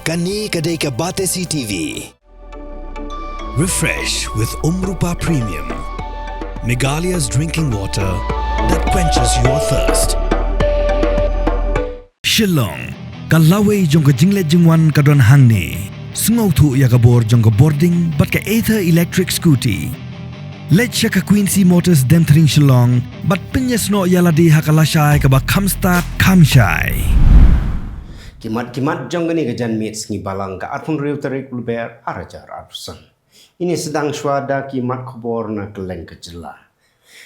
Kani Kadai Batesi TV. Refresh with Umrupa Premium, Meghalaya's drinking water that quenches your thirst. Shillong, Kalaway jong jingle jingwan kadon hangni. Sungau tu ya kabor jong boarding but ka Aether electric scooty. Let's check a Quincy Motors Demthring Shillong but pinyas no yaladi hakalashai ka ba kamstart kamshai. Kimat jong gani gajan meets ngi balang ka atun riu tarik luber arajar arsan. Ini sedang swada kimat khobor na keleng kejela.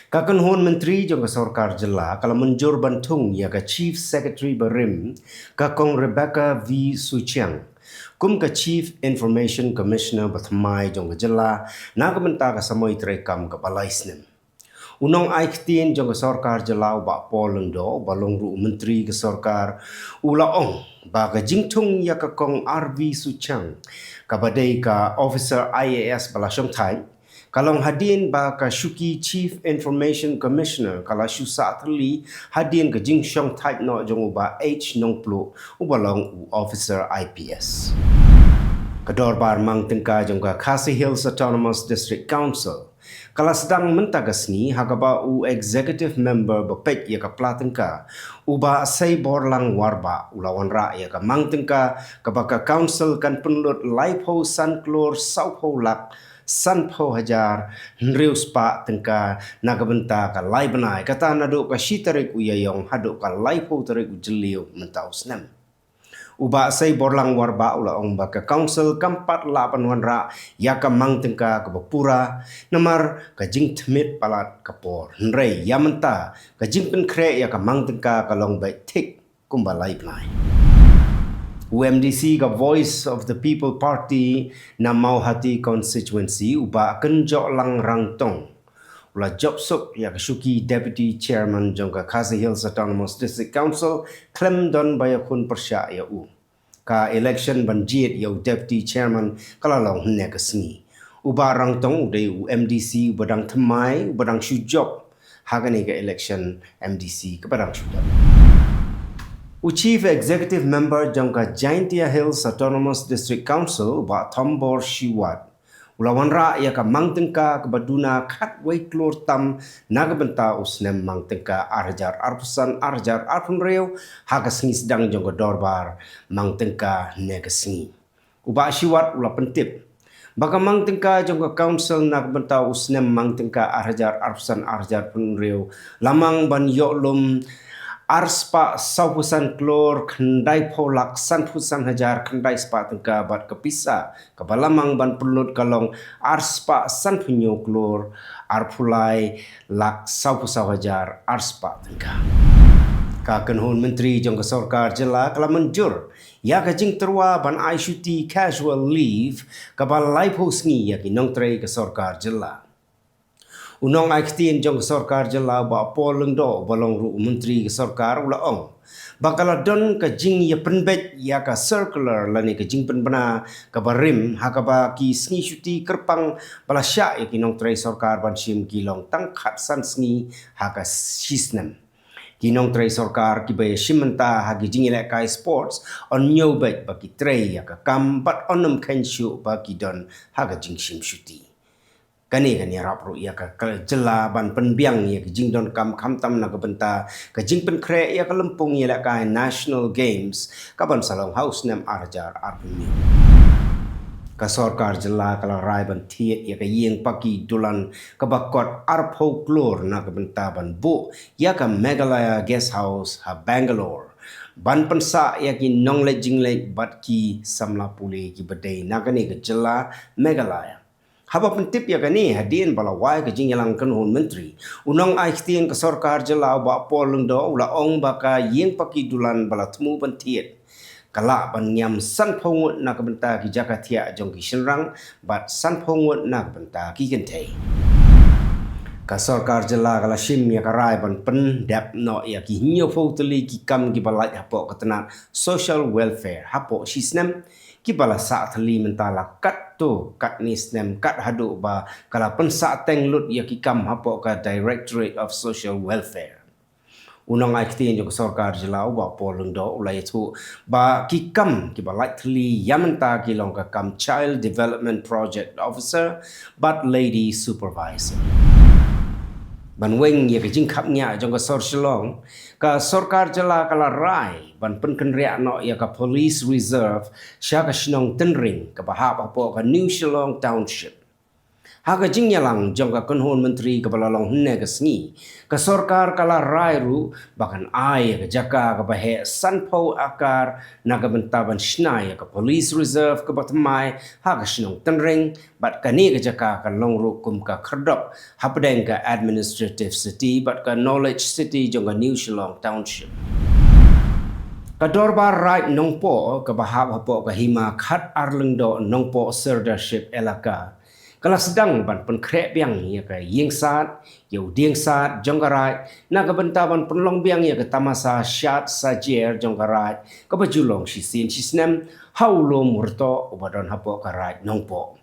Kakan hon menteri jong sarkar jela kala menjur bantung ya ka Chief Secretary Barim kakong Rebecca V Suchiang. Kum ka Chief Information Commissioner Bathmai jong jela na ka menta ka samoy trekam ka palaisnem. Unong aiktin jong sarkar jela ba polendo balong ru menteri ke sarkar ulaong ba ka jingtung ya ka kong RV Suchang ka badai ka officer IAS bala syongthai kalong hadin ba ka Shuki Chief Information Commissioner kala syusa thli hadin ka jing syongthai no jong ba H nongplu ubalong officer IPS kador bar mang tengka jong ka Khasi Hills Autonomous District Council kala sedang mentagasni hagaba u executive member bapek ya ka platengka uba sei borlang warba ulawan ra ya ka mangtengka kabaka council kan penlut laipo sanklor saupo lak sanpo hajar nrius pa tengka nagabenta ka laibanai kata naduk ka shitarik uyayong haduk ka laipo tarik ujeliu mentausnem uba sei borlang warba ulaong baka council kampat lapan wanra ya ka mangtengka ka bapura namar ka jing tmit palat kapor nrei yamenta ka jing penkre ya ka mangtengka ka long bai tik kumbalai plai UMDC ka Voice of the People Party na Mauhati constituency uba kenjok lang rangtong ula job sup ya ka Shuki Deputy Chairman jong ka Khasi Hills Autonomous District Council klem don bayakun persya ya u ka election banjit ya Deputy Chairman kalalong hne ka sni uba rangtong udai UMDC badang thamai badang syujop hagani ka election MDC ka badang syujop Chief Executive Member jong ka Jaintia Hills Autonomous District Council ba Thombor Shiwat ulawan ra ya ka mangtengka kabaduna khat wei klor tam nagabenta usnem mangtengka arjar arpusan arjar arpun reu hagasni sedang jong ka dorbar mangtengka negasni uba Shiwat ula pentip baka mangtengka jong ka council nagabenta usnem mangtengka arjar arpusan arjar pun reu lamang ban yoklum arspa saupusan klor kendai polak sanpusan hajar kendai spa tengka bat kepisa kabalamang ban pelut kalong arspa sanpunyo klor arpulai lak saupusau hajar arspa tengka kaken hon menteri jong sarkar jela kala menjur ya ka jing terwa ban aishuti casual leave kabalai posngi ya ki nong trei ke sarkar jela Unong aiktin jong sarkar jela ba poleng do balong ru menteri ke sarkar ulaong bakala don ka jing ya penbet ya ka circular lani ka jing penbana ka barim hakaba ki sngi shuti kerpang bala sya ya kinong trai sarkar ban shim kilong tangkhat san sngi haka shisnem kinong trai sarkar ki bay shimenta hagi jing ile kai sports on nyobet ba ki trai ya ka kambat onam kenshu ba ki don haga jing shim shuti kani rapro ya ka jela ban penbiang ya ka jingdon kam tam na ka benta ka jing pen kre ya ka lempung ya la ka national games ka ban salong house nem arjar arpuni ka sarkar jela ka rai ban thiet ya ka yeng paki dulan ka bakot arpho klor na ka benta ban bu ya ka Meghalaya guest house ha Bangalore ban pensa ya ki nongle jingle bat ki samla puli ki badai na ka ni ka jela Meghalaya haba pentip ya kani hadin bala wai ke jing yalang kan hon menteri unong aiktin ke sarkar jela ba poleng do ula ong baka yeng paki dulan bala temu bantiet kala ban nyam san phongut na ka benta ki jakathia jong ki shinrang bat san phongut na ka benta ki kentei ka sarkar jela kala shim ya karai ban pen dap no ya ki nyo foteli ki kam ki balai hapo katana social welfare hapo shisnem ki bala sa thali mentala kat tu kat nisnem kat hadu ba kala pensa teng lut ya ki kam hapo ka Directorate of Social Welfare unang ai kti jo sarkar jela ba polung do ulai thu ba ki kam ki ba likely yamanta ki long ka kam child development project officer but lady supervisor ban weng ye ke jing khap nya jong ka sor shlong ka sarkar jela kala rai ban pen ken ria no ya ka police reserve sha ka shnong tenring ka ba ha po ka new shillong township ha ka jing yalang jong ka konhon menteri ka balalong hne ka sngi ka sarkar kala rai ru bakan ai ka jaka ka ba he sanpo akar na ka bentaban shnai ka police reserve ka batmai ha ka shnong tenring bat ka ni ka jaka ka long ru kum ka khrdop hapdeng ka administrative city bat ka knowledge city jong ka new shillong township kador bar right nongpo ka bahab hapo ka hima khat arlengdo nongpo serdarship elaka kala sedang ban pen krek biang ya ka ying sat yau ding sat jonggarai na ka bentaban penlong biang ya ka tamasa syat sajer jonggarai ka bajulong si sin si snem haulo murto ubadon hapo ka right nongpo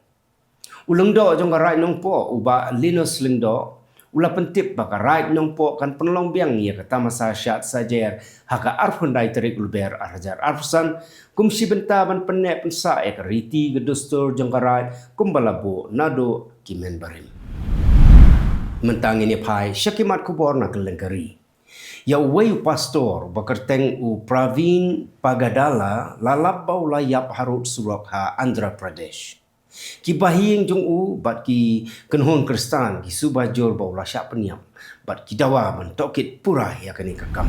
ulengdo jonggarai nongpo uba linus lengdo ula pentip baka right nongpo kan penlong biang ya ka tamasa syat sajer haka arfundai terik ulber arjar arfusan kumsi bentaban penek pensa ya ka riti gedustur jonggarai kumbalabo nado kimen barim mentang ini pai syakimat kubor na kelengkari ya wayu pastor bakerteng u Pravin Pagadala lalabau layap harut surak ha Andhra Pradesh ki bahing jong u bat ki kenhon kristan ki subajor bau la syak peniam bat ki dawa man tokit pura ya kani kakam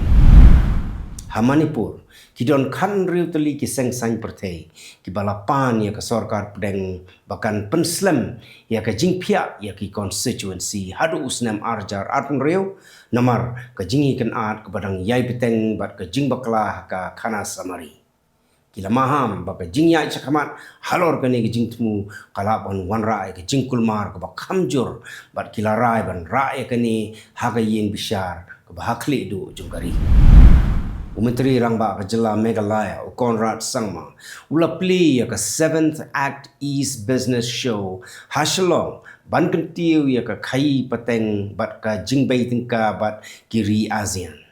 Hamanipur ki don kan riu teli ki seng sang pertei ki balapan ya ka sarkar pedeng bahkan penslem ya ka jingpia ya ki constituency hadu usnam arjar arpun riu namar ka jingi kan at ke badang yai peteng bat ka jing bakla ka khana samari kila maham baka jing yai chakamat halor kani ke jing temu kalabon wan rai ke jing kulmar ke bak khamjur bat kila rai ban rai kani haga yin bishar ke bahakli du jungkari Menteri Rangba Kajela Meghalaya Conrad Sangma ula pli ya ka 7th Act East Business Show hasilong ban kentiu ya ka khai pateng bat ka jingbei tingka bat kiri ASEAN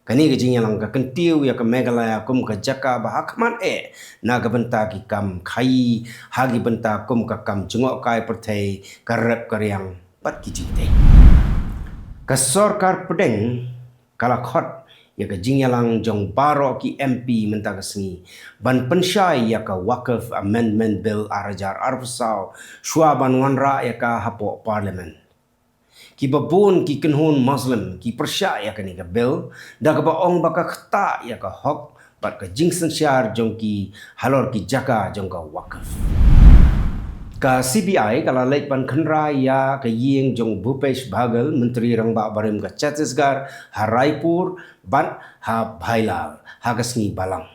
kani ke jing yang ka kentiu ya ka Meghalaya kum ka jaka bahakman na ka benta ki kam khai hagi benta kum ka kam jengok kai perthai karep karyang bat ki jingte ka sarkar pedeng kala khot ya ka jingyalang jong baro ki MP menta ka sengi ban pensyai ya ka Waqf Amendment Bill arajar arfsau shwa ban wanra ya ka hapo parliament ki babun ki kenhun muslim ki persya ya ka ni ka bill da ka baong baka khta ya ka hok bat ka jingsen syar jong ki halor ki jaka jong ka Waqf ka CBI kala lek ban khanra ya ka ying jong Bhupesh Baghel menteri rangba barim ka Chhattisgarh Haraipur ban ha Bhailal ha ka sngi balang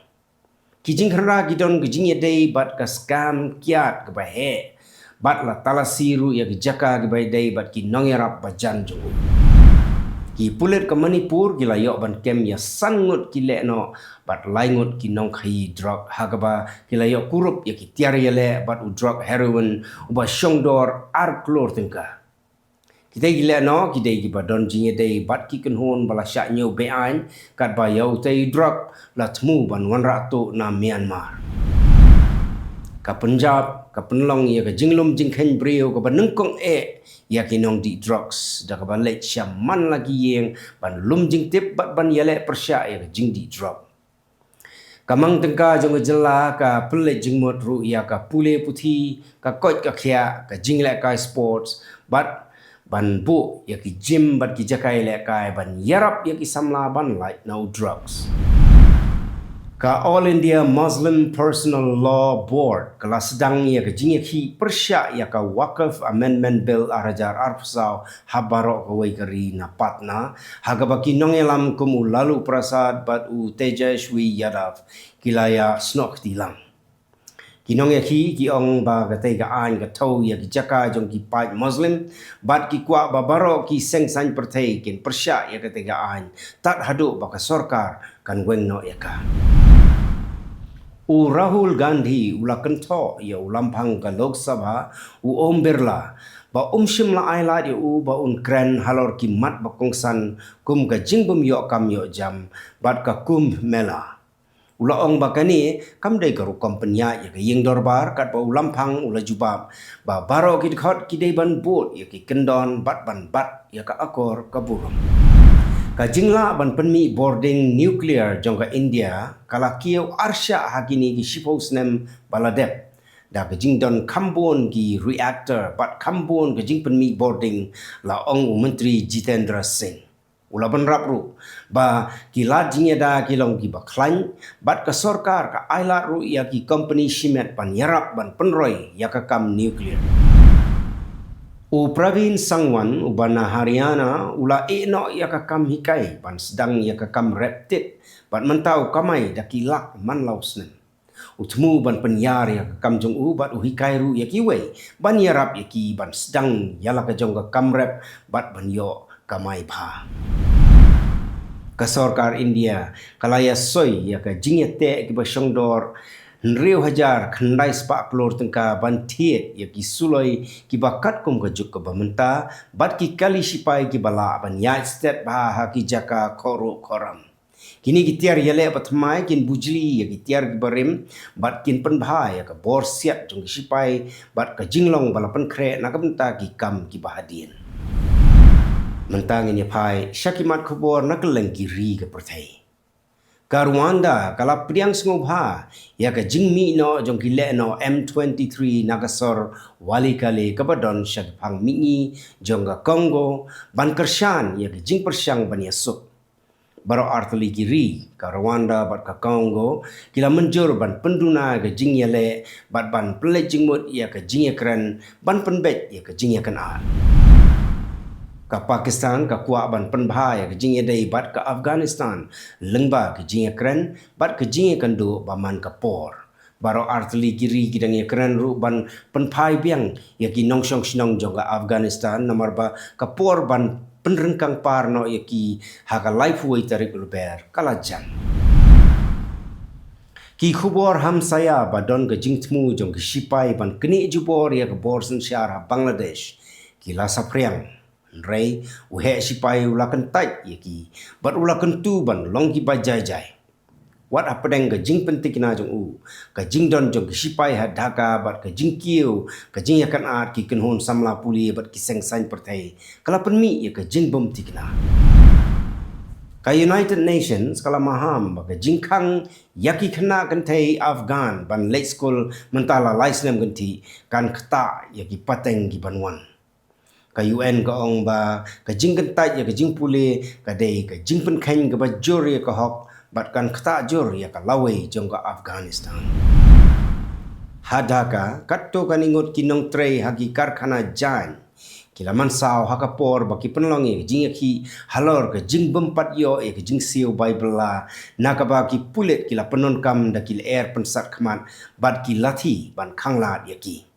kijing khanra gidon gijing yedei bat ka scam kiat ka bahe bat la talasiru ya ka jaka ka baidei bat ki nongyarap bajan jong ki pulit ka Manipur gila yok ban kem ya sangut ki lekno bat laingut ki nong khai drug hagaba gila yok kurup ya ki tiar yele bat u drug heroin uba shongdor ar klor tingka kita gila no kita ki badon jinge dei bat ki kenhon bala syak nyo beain kat ba yau tei drug la tmu ban 100 na Myanmar ka Punjab ka penlong ya ka jinglum jingkhen brio ka banengkong ya ki nong di drugs da ka balek syaman lagi yang ban lum jing tip bat ban yale persya ya ka jing di drug kamang tengka jong jela ka pelet jing mot ru ya ka pule puthi ka kot ka khia ka jing le ka sports bat ban bu ya ki gym bat ki jakai le kai ban yarap ya ki samla ban like no drugs ka All India Muslim Personal Law Board kala sedang ya ka jing ki persya ya ka Waqf Amendment Bill arajar arfsau habaro ka wai kari na patna haga baki nongelam kumu lalu prasad bat u Tejashwi Yadav kilaya snok tilang kinong ya ki ong ba ka te ka an ka thau ya ki jaka jong ki pai Muslim bat ki kwa babaro ki seng san perthai kin persya ya ka te ka an tat hadu ba ka sarkar kan weng no ya ka u Rahul Gandhi ula kentho ya ulampang ka Lok Sabha u Om Birla ba shim la ai la di u ba un kren halor ki mat ba kongsan kum ka jing bum yo kam yo jam bat ka kum mela ula ong ba kani kam dei garu kompenya ya ka yeng dorbar kat ba ulam phang ula jubab ba baro ki khot ki dei ban bot ya ki kendon bat ban bat ya ka akor ka burung ka jingla ban penmi boarding nuclear jongka India kala kieu arsha hakini ki shipos nem baladep da ke jing don kambon ki reactor bat kambon ke jing penmi boarding la ong menteri Jitendra Singh ula ban rapru ba ki la jingya da ki long ki ba klan bat ka sarkar ka aila ru ya ki company shimet pan yarap ban penroi ya ka kam nuclear u Pravin Sangwan u bana Haryana ula eno ya ka kam hikai ban sedang ya ka kam reptit bat mentau kamai da ki lak man lausnen utmu ban penyar ya kam jong u bat u hikai ru ya ki wei ban yarap ya ki ban sedang ya la ka jong ka kam rep bat ban yo kamai pha ka sarkar India kalaya soi ya ka jingya te ki ba shongdor Nriu hajar khandai spa klor tengka ban thiet ya ki suloi ki bakat kum ka juk ka bamenta bat ki kali sipai ki bala ban ya stet ba ha ki jaka khoro khoram kini ki tiar yale patmai kin bujli ya ki tiar ki barim bat kin pen bha ya ka bor siat jong ki sipai bat ka jinglong bala pen kre na ka benta ki kam ki bahadien mentang ini pai syakimat khobor na keleng ki ri ka perthai ka Rwanda kala priang sngobha ya ka jingmi no jong ki le no M23 nagasor wali kale kabadon syak phang mingi jong ka Congo ban kershan ya ka jing persyang ban yasuk baro artli kiri ka Rwanda bat ka Congo kila menjur ban penduna ka jing yale bat ban ple jingmut ya ka jing yakran ban penbet ya ka jing yakan ar ka Pakistan ka kuak ban penbha ya ke jing dei bat ka Afghanistan lengba ke jing kren bat ke jing kandu baman ka por baro artli kiri kidang kren ru ban penpai biang ya ki nongsong snong jong ka Afghanistan nomor ba ka por ban penrengkang par no ya ki ha ka life way tarik luber kala jam ki khubor ham saya badon ke jing tmu jong ke sipai ban keni jubor ya ke bor sen syar Bangladesh ki la sapriang Ray uhe sipai ulakan tai yaki bat ulakan tu ban long ki bajai jai wat apadeng ka jing pentik na jong u ka jing don jong sipai ha Dhaka bat ka jing kiu ka jing yakan at ki kenhon samla puli bat ki seng sain perthai kala penmi ya ka jing bom tikna ka United Nations kala maham ba ka jing khang yaki khna kan thai Afghan ban late school mentala laisnem ganti kan khta yaki pateng ki banwan ka UN ka ong ba ka jing kentai ya ka jing pule ka dei ka jing pen khain ka ba jor ya ka hok bat kan khata jor ya ka lawe jong ka Afghanistan hadaka katto kan ingot kinong trei hagi karkhana jan kilaman saw hakapor ba ki penlongi jing ki halor ka jing bempat yo ya ka jing siu bible la nakaba ki pulet kila penon kam da kil air pensat khaman bat ki lathi ban khangla ya ki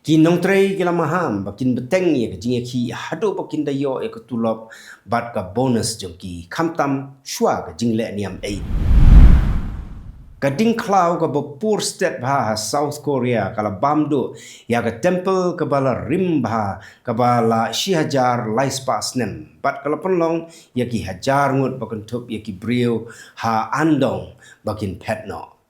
nong trei kila maham bakin beteng ya kejing ki hado bakin dayo ya ketulop bat ka bonus jong ki khamtam shwa ka jing le niam 8 kading klau ka bopur state bha South Korea kala bamdo ya ka temple ka bala rim bha ka bala shihajar laispa snem bat kala penlong ya ki hajar ngut bakan thup ya ki brio ha andong bakin petno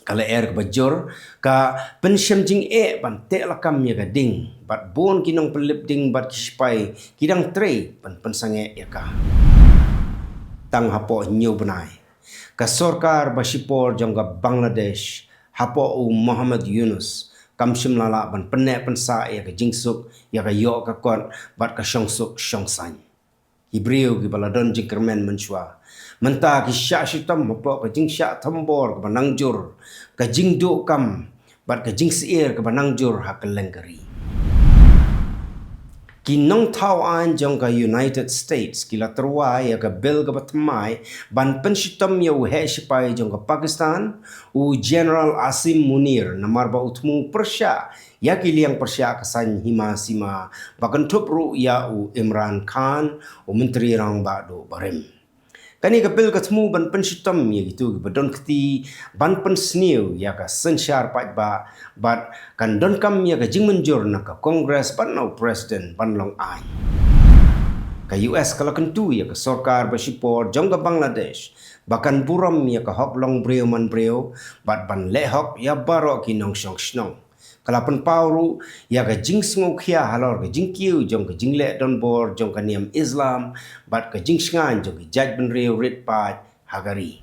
kala air ka bajor ka pensyam jing ban te lakam ya ka ding bat bon kinong pelip ding bat kispai kidang trei pan pensange ya ka tang hapo nyu benai ka sarkar basipor jong ka Bangladesh hapo u Muhammad Yunus kamshim lala ban penne pensa ya ka jingsuk ya ka yo ka kon bat ka shongsuk shongsan Ibreu ki baladon jing kermen menchua menta ki syak shitam mopok ka jing syak thambor ka banangjur ka jing do kam bat ka jing sier ka banangjur ha kelengkari ki nong tau an jong ka United States ki la terwa ya ka bill ka batmai ban penshitam ya he sipai jong ka Pakistan u General Asim Munir namar ba utmu persya ya ki liang persya kasan hima sima bakan thup ru ya u Imran Khan u menteri rang ba do barim Kani ka bil ka temu ban penshitam ya gitu badon keti ban pensniu ya ka sensyar pat ba bat kan don kam ya ka jingmenjur na ka kongres ban no president ban long ai. Ka US kalau kentu ya ka sorkar bersipor jong ka Bangladesh bahkan buram ya ka hok long breu man breu bat ban lehok ya barok ki nong syong snong. Kalapan pauru ya ka jing sengu khia halor ka jing kiu jong ka jing le don bor jong ka niam Islam bat ka jing sngan jong ka jaj ben reu rit pat hagari.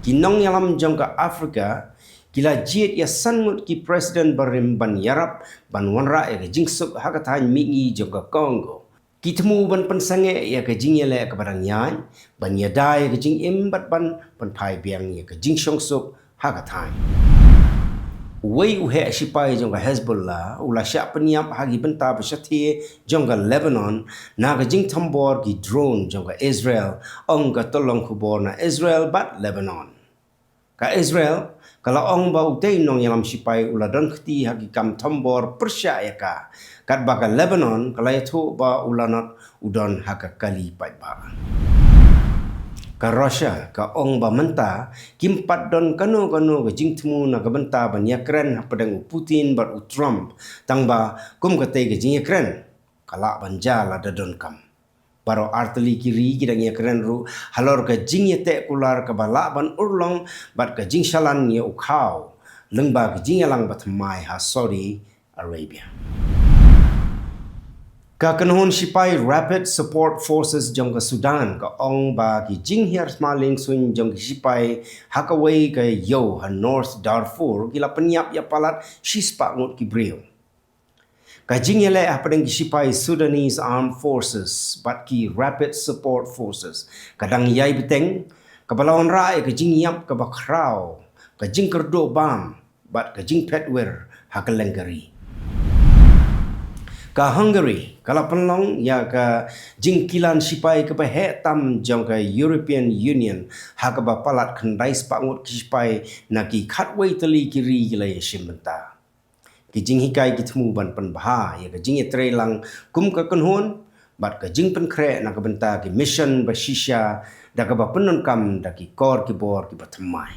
Kinong yalam jong ka Afrika kila jiet ya sanmut ki presiden barim ban yarap ban wanra ya ka jing suk hakatan mingi jong ka Congo. Kitemu ban pensange ya ka jing yele ka barang yan ban yadai ka jing imbat ban pai biang ya ka jing syong suk hakatan. Wei uhe sipai jong ka Hezbollah ula syak peniap hagi benta bersyathi jong ka Lebanon na ka jing tambor ki drone jong ka Israel ong ka tolong kubor na Israel bat Lebanon. Ka Israel kalau ong ba utay nong yalam sipai ula don khti hagi kam tambor persya ya ka kat ba ka Lebanon kalau itu ba ulanat udon haka kali pat ba. Ka Russia ka ong ba menta kimpat don kano ka jing temu na ka benta ban Ukraine padang Putin bat Trump tang ba kum ka te ka jing Ukraine kala ban jala da don kam baro arteli kiri kidang Ukraine ru halor ka jing yete kular ka bala ban urlong bat ka jing shalan ye ukhau lengba ka jing yalang bat mai ha Saudi Arabia. Ka kanhon sipai Rapid Support Forces jong ka Sudan ka ong ba ki jing hiar smaling sun jong ki sipai hakaway ka yo ha North Darfur kila penyap ya palat shispa ngot ki breu. Ka jing yele apadeng ki sipai Sudanese Armed Forces bat ki Rapid Support Forces kadang yai beteng ka balawon rai ka jing yap ka bakrau ka jing kerdo bam bat ka jing petwer hakalengari. Ka Hungary kala penlong ya ka jingkilan sipai ke bahe tam jong ka European Union ha ka ba palat khandai spangut ki sipai na ki khatwei teli kiri gila ya shimbenta ki jing hikai ki thmu ban pan bha ya ka jing etre lang kum ka kanhon bat ka jing pen kre na ka benta ki mission ba shisha da ka ba penon kam da ki kor ki bor ki batmai.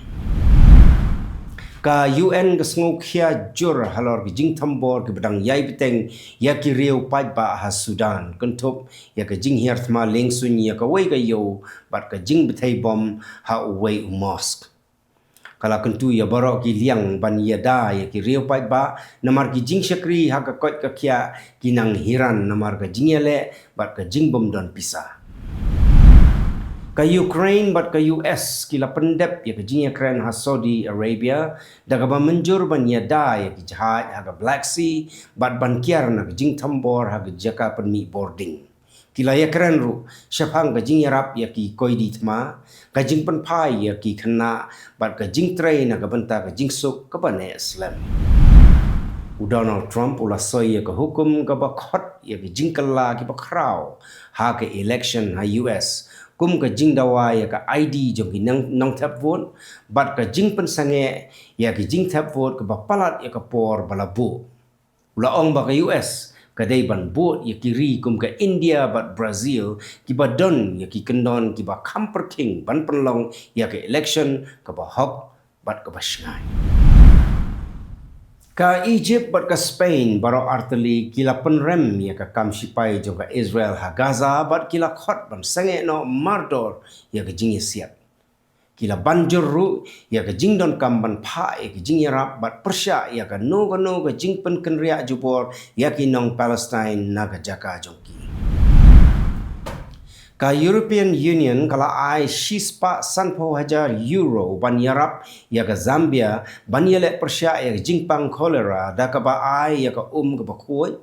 Ka UN ka sengu khia jur halor ki jing tambor ki bedang yai beteng ya ki riu pat ba ha Sudan kentup ya ka jing hiar thma leng sun ya ka wei ka yo bat ka jing betai bom ha wei mosque kala kentu ya barok ki liang ban ya da ya ki riu pat ba namar ki jing syakri ha ka kot ka khia kinang hiran namar ka jing yele bat ka jing bom don pisah. Ka Ukraine bat ka US kila pendep ya ka jing Ukraine ha Saudi Arabia daga ba menjur ban ya da ya ki jihad ha ka Black Sea bat ban kiar na ka jing tambor ha ka jaka penmi boarding kila ya Ukraine ru syapang ka jing yarap ya ki koidi thma ka jing pen pai ya ki khana bat ka jing train na ka benta ka jing suk ka ban Islam. Donald Trump ula soy ya ka hukum ka ba khot ya ki jing kala ki ba kraw ha ka election ha US kum ka jing dawa ya ka ID jong ki nong tap vote bat ka jing pensange ya ki jing tap vote ka bapalat ya ka por balabu ula ong ba ka US ka dai ban bot ya ki ri kum ka India bat Brazil ki ba don ya ki kendon ki ba kamper king ban penlong ya ka election ka ba hok bat ka ba shngai. Ka Egypt bat ka Spain baro arteli kila penrem ya ka kam sipai jong ka Israel ha Gaza bat kila khot ban sange no mardor ya ka jing siap. Kila banjur ru ya ka jing don kam ban pha ya ka jing yarap bat persya ya ka no ka jing pen kenria jubor ya ki nong Palestine na ka jaka jong ki. Ka European Union kala ai shispa sanpo hajar euro ban yarap ya ka Zambia ban yele persya ya ka jingpang cholera da ka ba ai ya ka ka ba khoi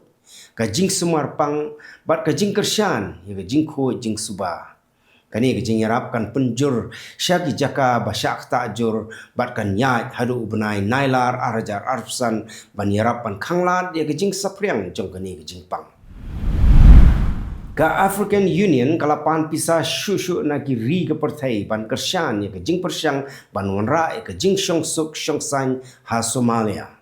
ka jing sumar pang bat ka jing kersyan ya ka jing khoi jing suba kani ka jing yarap kan penjur syaki jaka ba syak ta'jur bat kan yai hadu ubnai nailar arajar arfsan ban yarap ban khanglat ya ka jing sapriang jong kani ka jingpang. Ka African Union kalapan pisah shushu na ki ri ke perthai ban kersyan ya ke jing persyang ban wanra ya ke jing syong suk syong san ha Somalia.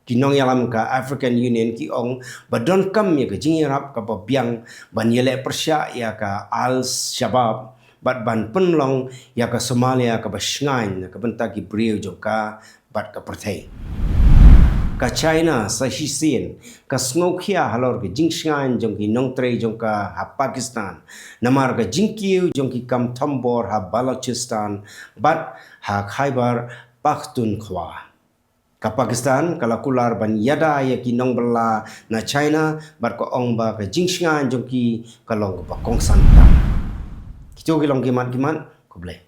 Kinong yalam ka African Union ki ong badon kam ya ke jing yarap ka biang ban yele persya ya ka Al Shabab bat ban penlong ya ka Somalia ka basngain ka bentagi brio joka bat ka perthei ka China sa Hisien ka Sngokia halor ka jingsngain jong ki nongtre jong ka ha Pakistan namar ka jingkiu jong ki kam Tambor ha Balochistan bat ha Khyber Pakhtunkhwa ka Pakistan kala kular ban yada ya ki nong bela na China bat ko ong ba ka jingsngain jong ki kalong ba kong santa kito ki long kiman ko blai